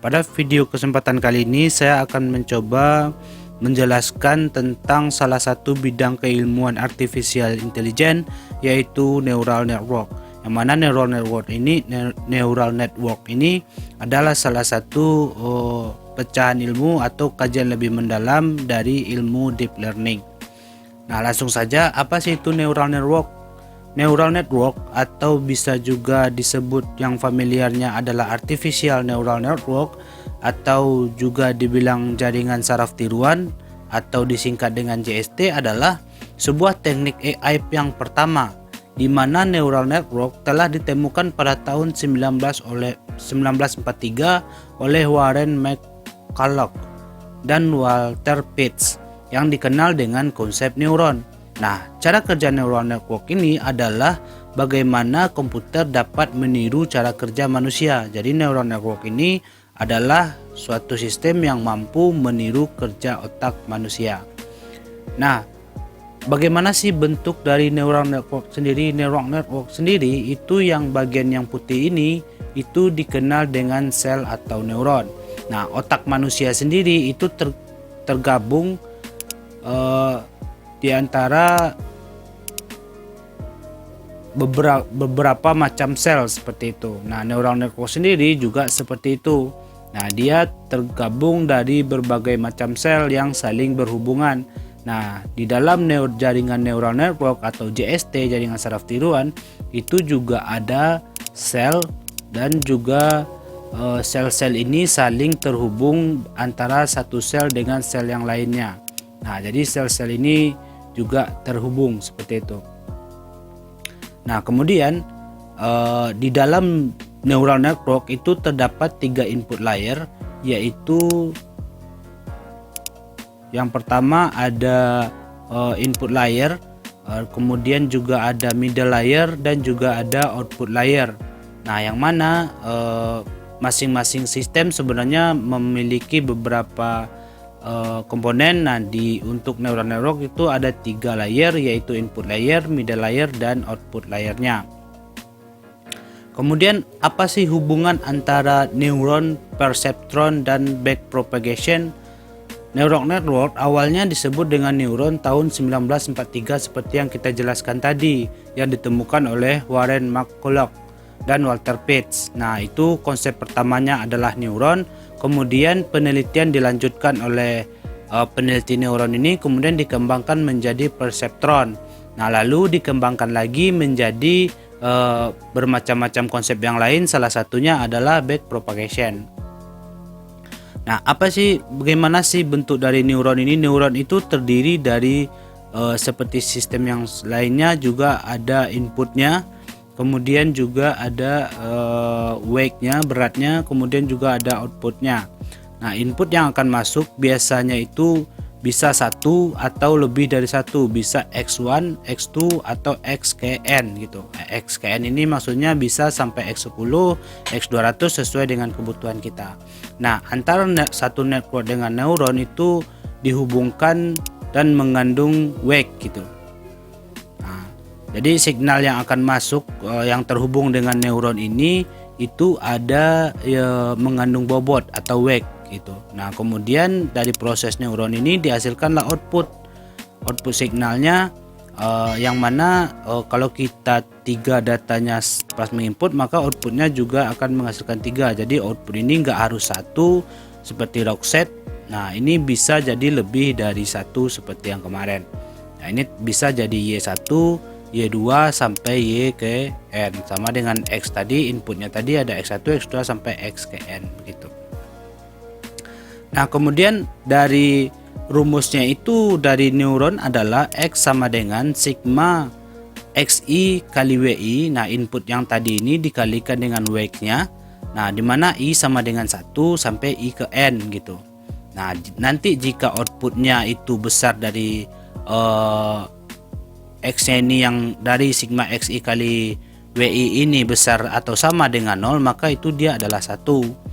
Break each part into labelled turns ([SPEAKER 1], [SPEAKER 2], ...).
[SPEAKER 1] pada video kesempatan kali ini saya akan mencoba menjelaskan tentang salah satu bidang keilmuan artificial intelligence, yaitu neural network. Yang mana neural network ini adalah salah satu pecahan ilmu atau kajian lebih mendalam dari ilmu deep learning. Nah, langsung saja, apa sih itu neural network? Neural network atau bisa juga disebut yang familiarnya adalah artificial neural network atau juga dibilang jaringan saraf tiruan atau disingkat dengan JST adalah sebuah teknik AI yang pertama di mana neural network telah ditemukan pada tahun 1943 oleh Warren McCulloch dan Walter Pitts yang dikenal dengan konsep neuron. Nah, cara kerja neural network ini adalah bagaimana komputer dapat meniru cara kerja manusia. Jadi neural network ini adalah suatu sistem yang mampu meniru kerja otak manusia. Nah, bagaimana sih bentuk dari neural network sendiri? Neural network sendiri itu yang bagian yang putih ini itu dikenal dengan sel atau neuron. Nah, otak manusia sendiri itu tergabung di antara beberapa macam sel seperti itu. Nah, neural network sendiri juga seperti itu. Nah, dia tergabung dari berbagai macam sel yang saling berhubungan. Nah, di dalam jaringan neural network atau JST, jaringan saraf tiruan, itu juga ada sel dan juga sel-sel ini saling terhubung antara satu sel dengan sel yang lainnya. Nah, jadi sel-sel ini juga terhubung seperti itu. Nah, kemudian di dalam neural network itu terdapat 3 input layer, yaitu yang pertama ada input layer, kemudian juga ada middle layer dan juga ada output layer. Nah, yang mana masing-masing sistem sebenarnya memiliki beberapa komponen. Nah, untuk neural network itu ada 3 layer, yaitu input layer, middle layer, dan output layernya. Kemudian apa sih hubungan antara neuron, perceptron, dan backpropagation? Neural network awalnya disebut dengan neuron tahun 1943 seperti yang kita jelaskan tadi, yang ditemukan oleh Warren McCulloch dan Walter Pitts. Nah, itu konsep pertamanya adalah neuron. Kemudian penelitian dilanjutkan oleh peneliti neuron ini, kemudian dikembangkan menjadi perceptron. Nah, lalu dikembangkan lagi menjadi bermacam-macam konsep yang lain, salah satunya adalah backpropagation. Nah, bagaimana sih bentuk dari neuron ini? Neuron itu terdiri dari seperti sistem yang lainnya, juga ada inputnya, kemudian juga ada weight-nya, beratnya, kemudian juga ada outputnya. Nah, input yang akan masuk biasanya itu bisa satu atau lebih dari satu, bisa X1, X2 atau XKN gitu. XKN ini maksudnya bisa sampai X10, X200 sesuai dengan kebutuhan kita. Nah, antara satu network dengan neuron itu dihubungkan dan mengandung wake gitu. Jadi signal yang akan masuk yang terhubung dengan neuron ini itu ada mengandung bobot atau wake gitu. Nah, kemudian dari proses neuron ini dihasilkanlah output signalnya, yang mana kalau kita 3 datanya pas menginput, maka outputnya juga akan menghasilkan 3. Jadi output ini nggak harus satu seperti Rockset. Nah, ini bisa jadi lebih dari satu seperti yang kemarin. Nah, ini bisa jadi Y1, Y2 sampai Y ke N, sama dengan X tadi, inputnya tadi ada X1, X2 sampai X ke N begitu. Nah, kemudian dari rumusnya itu dari neuron adalah X sama dengan sigma XI kali WI. Nah, input yang tadi ini dikalikan dengan weight-nya. Nah, dimana I sama dengan 1 sampai I ke N gitu. Nah, nanti jika outputnya itu besar dari X-nya ini, yang dari sigma XI kali WI ini besar atau sama dengan 0, maka itu dia adalah 1.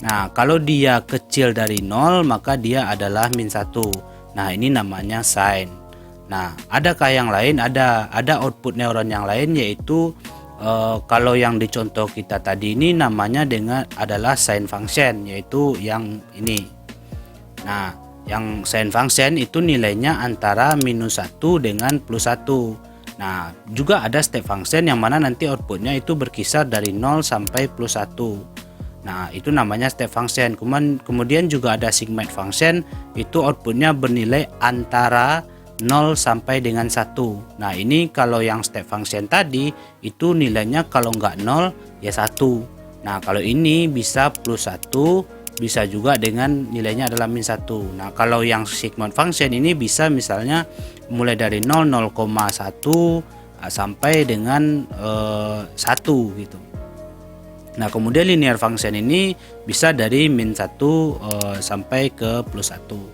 [SPEAKER 1] Nah, kalau dia kecil dari 0, maka dia adalah -1. Nah, ini namanya sign. Nah, adakah yang lain? Ada output neuron yang lain, yaitu Kalau yang di contoh kita tadi ini namanya adalah sin function, yaitu yang ini. Nah, yang sin function itu nilainya antara -1 dengan +1. Nah, juga ada step function yang mana nanti outputnya itu berkisar dari 0 sampai +1. Nah, itu namanya step function. Kemudian juga ada sigmoid function, itu outputnya bernilai antara 0 sampai dengan 1. Nah, ini kalau yang step function tadi itu nilainya kalau nggak 0 ya 1. Nah, kalau ini bisa +1, bisa juga dengan nilainya adalah -1. Nah, kalau yang sigmoid function ini bisa misalnya mulai dari 0, 0,1 sampai dengan 1 gitu. Nah, kemudian linear function ini bisa dari -1 sampai ke +1.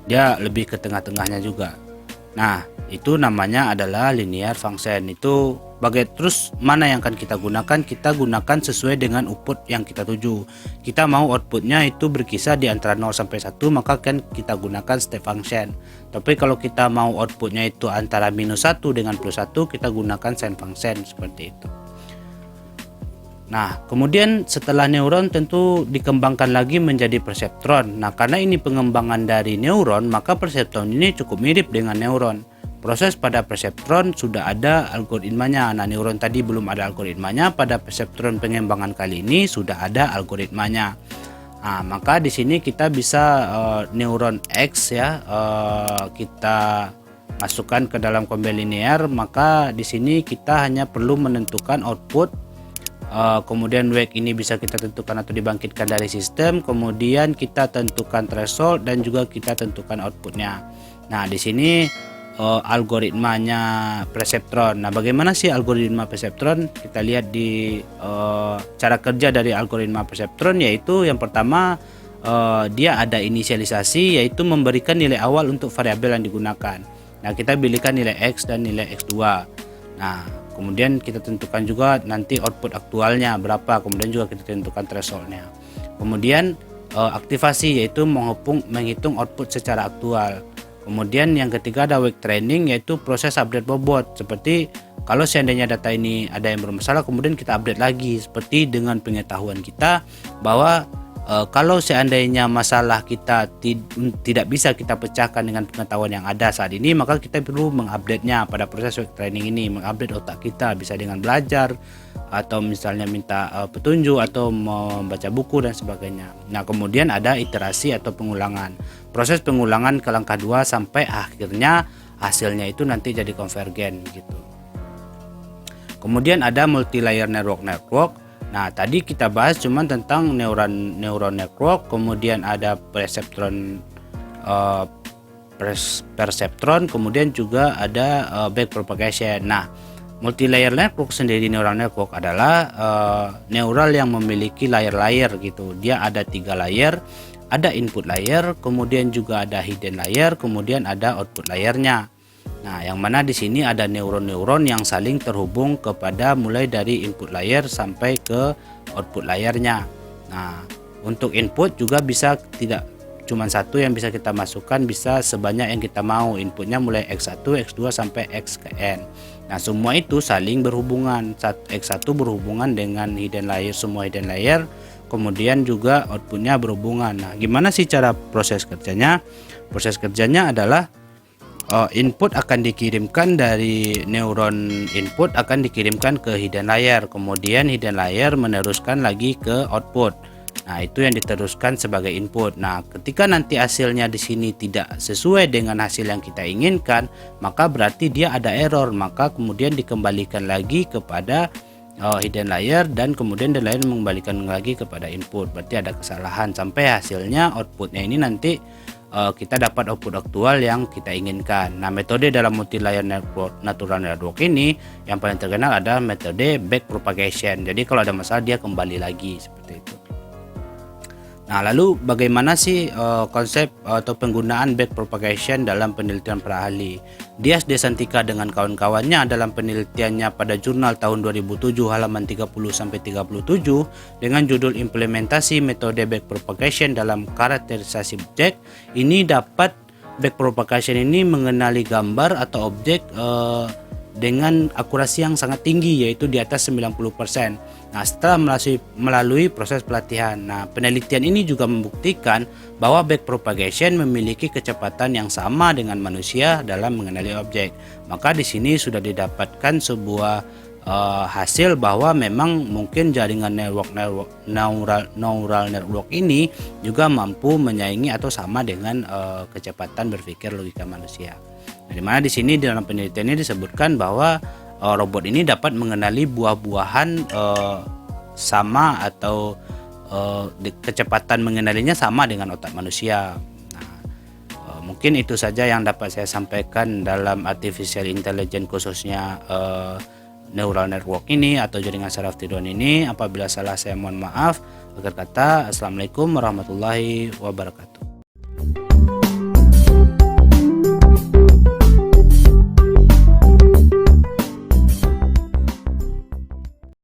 [SPEAKER 1] Dia lebih ke tengah-tengahnya juga. Nah, itu namanya adalah linear function. Itu terus mana yang akan kita gunakan? Kita gunakan sesuai dengan output yang kita tuju. Kita mau outputnya itu berkisar di antara 0 sampai 1, maka kan kita gunakan step function. Tapi kalau kita mau outputnya itu antara -1 dengan +1, kita gunakan sin function seperti itu. Nah, kemudian setelah neuron tentu dikembangkan lagi menjadi perseptron. Nah, karena ini pengembangan dari neuron, maka perseptron ini cukup mirip dengan neuron. Proses pada perseptron sudah ada algoritmanya. Nah, neuron tadi belum ada algoritmanya, pada perseptron pengembangan kali ini sudah ada algoritmanya. Nah, maka di sini kita bisa neuron X ya, kita masukkan ke dalam kombin linear, maka di sini kita hanya perlu menentukan output. Kemudian wake ini bisa kita tentukan atau dibangkitkan dari sistem, kemudian kita tentukan threshold dan juga kita tentukan outputnya. Nah, di sini algoritmanya perseptron. Nah, bagaimana sih algoritma perseptron? Kita lihat di cara kerja dari algoritma perseptron, yaitu yang pertama dia ada inisialisasi, yaitu memberikan nilai awal untuk variabel yang digunakan. Nah, kita pilihkan nilai X dan nilai X2. Nah, kemudian kita tentukan juga nanti output aktualnya berapa, kemudian juga kita tentukan thresholdnya. Kemudian aktivasi, yaitu menghitung output secara aktual. Kemudian yang ketiga ada wake training, yaitu proses update bobot. Seperti kalau seandainya data ini ada yang bermasalah, kemudian kita update lagi, seperti dengan pengetahuan kita bahwa kalau seandainya masalah kita tidak bisa kita pecahkan dengan pengetahuan yang ada saat ini, maka kita perlu mengupdate-nya pada proses wake training ini, mengupdate otak kita, bisa dengan belajar atau misalnya minta petunjuk atau membaca buku dan sebagainya. Nah, kemudian ada iterasi atau pengulangan. Proses pengulangan ke langkah 2 sampai akhirnya hasilnya itu nanti jadi konvergen gitu. Kemudian ada multi layer network. Nah, tadi kita bahas cuman tentang neuron network, kemudian ada perseptron, kemudian juga ada backpropagation. Nah, multi layer network sendiri, neural network adalah neural yang memiliki layer-layer gitu. Dia ada 3 layer, ada input layer, kemudian juga ada hidden layer, kemudian ada output layernya. Nah, yang mana di sini ada neuron-neuron yang saling terhubung kepada mulai dari input layer sampai ke output layernya. Nah, untuk input juga bisa tidak cuma satu yang bisa kita masukkan, bisa sebanyak yang kita mau. Inputnya mulai X1, X2 sampai Xn. Nah, semua itu saling berhubungan. X1 berhubungan dengan hidden layer, semua hidden layer. Kemudian juga outputnya berhubungan. Nah, gimana sih cara proses kerjanya? Proses kerjanya adalah input akan dikirimkan dari neuron input akan dikirimkan ke hidden layer, kemudian hidden layer meneruskan lagi ke output. Nah, itu yang diteruskan sebagai input. Nah, ketika nanti hasilnya di sini tidak sesuai dengan hasil yang kita inginkan, maka berarti dia ada error, maka kemudian dikembalikan lagi kepada hidden layer dan kemudian hidden layer mengembalikan lagi kepada input. Berarti ada kesalahan sampai hasilnya outputnya ini nanti kita dapat output aktual yang kita inginkan. Nah, metode dalam multi layer natural network ini yang paling terkenal adalah metode backpropagation. Jadi kalau ada masalah dia kembali lagi seperti itu. Nah, lalu bagaimana sih konsep atau penggunaan backpropagation dalam penelitian para ahli? Dias Desantika dengan kawan-kawannya dalam penelitiannya pada jurnal tahun 2007 halaman 30-37 dengan judul implementasi metode backpropagation dalam karakterisasi objek. Ini dapat backpropagation ini mengenali gambar atau objek dengan akurasi yang sangat tinggi, yaitu di atas 90%. Nah, setelah melalui proses pelatihan. Nah, penelitian ini juga membuktikan bahwa backpropagation memiliki kecepatan yang sama dengan manusia dalam mengenali objek. Maka di sini sudah didapatkan sebuah hasil bahwa memang mungkin jaringan neural network ini juga mampu menyaingi atau sama dengan kecepatan berpikir logika manusia. Nah, di mana di sini dalam penelitian ini disebutkan bahwa robot ini dapat mengenali buah-buahan sama atau kecepatan mengenalinya sama dengan otak manusia. Nah, mungkin itu saja yang dapat saya sampaikan dalam artificial intelligence, khususnya neural network ini atau jaringan saraf tiduran ini. Apabila salah saya mohon maaf. Akhir kata, assalamualaikum warahmatullahi wabarakatuh.